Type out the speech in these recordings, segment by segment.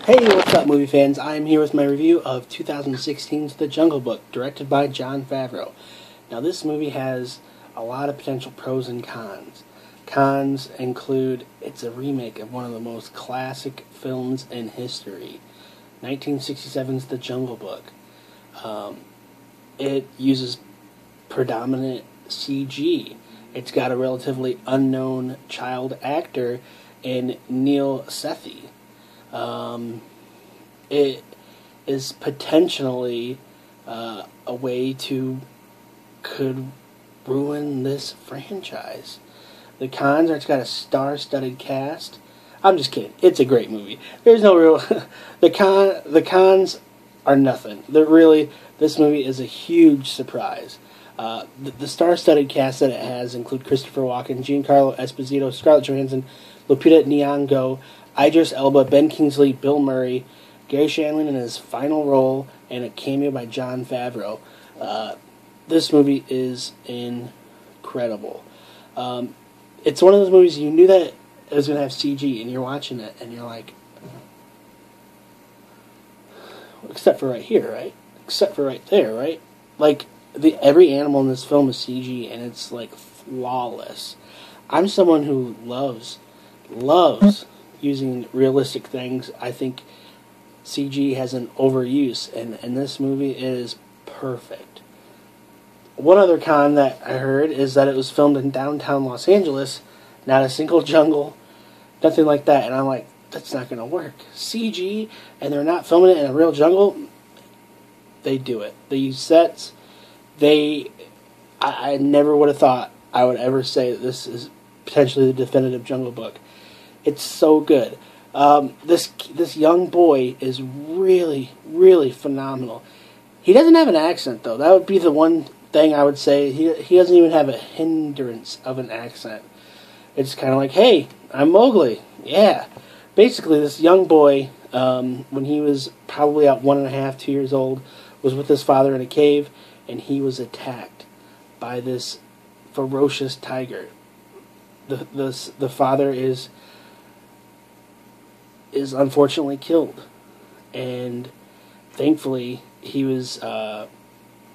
Hey, what's up, movie fans? I'm here with my review of 2016's The Jungle Book, directed by Jon Favreau. Now, this movie has a lot of potential pros and cons. Cons include it's a remake of one of the most classic films in history, 1967's The Jungle Book. It uses predominant CG. It's got a relatively unknown child actor in Neel Sethi. It is potentially a way could ruin this franchise. The cons are it's got a star-studded cast. I'm just kidding. It's a great movie. There's no real the cons are nothing. This movie is a huge surprise. The star-studded cast that it has include Christopher Walken, Giancarlo Esposito, Scarlett Johansson, Lupita Nyong'o, Idris, Elba, Ben Kingsley, Bill Murray, Gary Shandling in his final role, and a cameo by Jon Favreau. This movie is incredible. It's one of those movies you knew that it was going to have CG, and you're watching it, and you're like, except for right here, right? Except for right there, right? Like, every animal in this film is CG, and it's, like, flawless. I'm someone who loves using realistic things. I think CG has an overuse, and this movie is perfect. One other con that I heard is that it was filmed in downtown Los Angeles, not a single jungle, nothing like that, and I'm like, that's not going to work. CG, and they're not filming it in a real jungle, they do it. They use sets. I never would have thought I would ever say that this is potentially the definitive Jungle Book. It's so good. This young boy is really, really phenomenal. He doesn't have an accent, though. That would be the one thing I would say. He doesn't even have a hindrance of an accent. It's kind of like, hey, I'm Mowgli. Yeah. Basically, this young boy, when he was probably about 1.5, 2 years old, was with his father in a cave, and he was attacked by this ferocious tiger. The father is unfortunately killed, and thankfully he was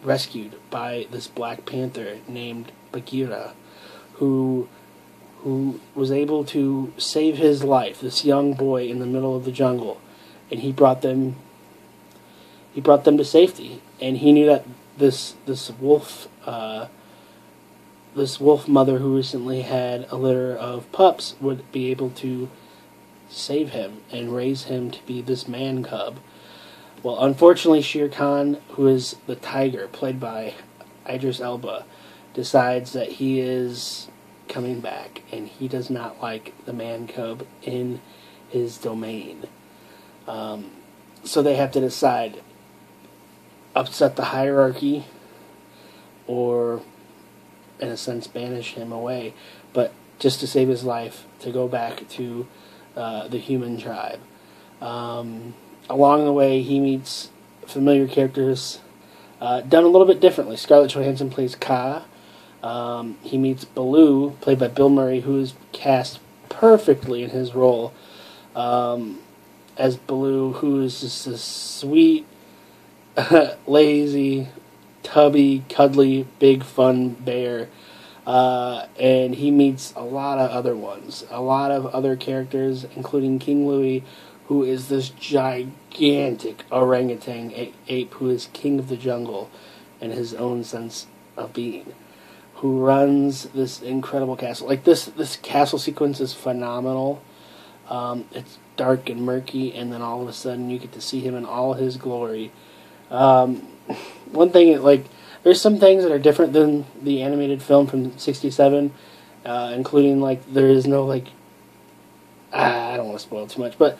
rescued by this Black Panther named Bagheera, who was able to save his life. This young boy in the middle of the jungle, and he brought them to safety. And he knew that this wolf mother who recently had a litter of pups would be able to save him and raise him to be this man cub. Well, unfortunately, Shere Khan, who is the tiger, played by Idris Elba, decides that he is coming back, and he does not like the man cub in his domain. So they have to decide, upset the hierarchy, or, in a sense, banish him away, but just to save his life, to go back to the human tribe. Along the way, he meets familiar characters done a little bit differently. Scarlett Johansson plays Kaa. He meets Baloo, played by Bill Murray, who is cast perfectly in his role as Baloo, who is just a sweet, lazy, tubby, cuddly, big, fun bear. And he meets a lot of other ones. A lot of other characters, including Kingsley, who is this gigantic orangutan ape who is king of the jungle in his own sense of being, who runs this incredible castle. Like, this castle sequence is phenomenal. It's dark and murky, and then all of a sudden you get to see him in all his glory. One thing, like, there's some things that are different than the animated film from '67, including, like, there is no, like, I don't want to spoil too much, but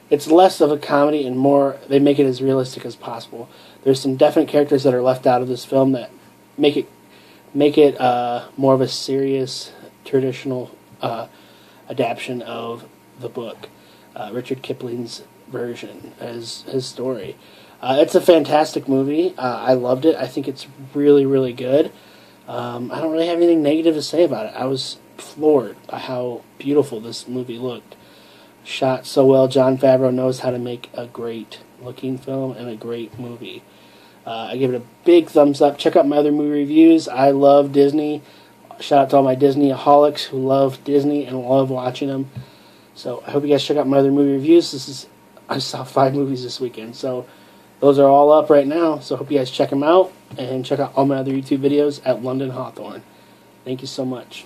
it's less of a comedy and more, they make it as realistic as possible. There's some definite characters that are left out of this film that make it more of a serious, traditional adaptation of the book. Rudyard Kipling's version as his story. It's a fantastic movie. I loved it. I think it's really, really good. I don't really have anything negative to say about it. I was floored by how beautiful this movie looked. shot so well. Jon Favreau knows how to make a great looking film and a great movie. I give it a big thumbs up. Check out my other movie reviews. I love Disney. Shout out to all my Disney-aholics who love Disney and love watching them. So I hope you guys check out my other movie reviews. I saw 5 movies this weekend, so those are all up right now. So I hope you guys check them out, and check out all my other YouTube videos at London Hawthorne. Thank you so much.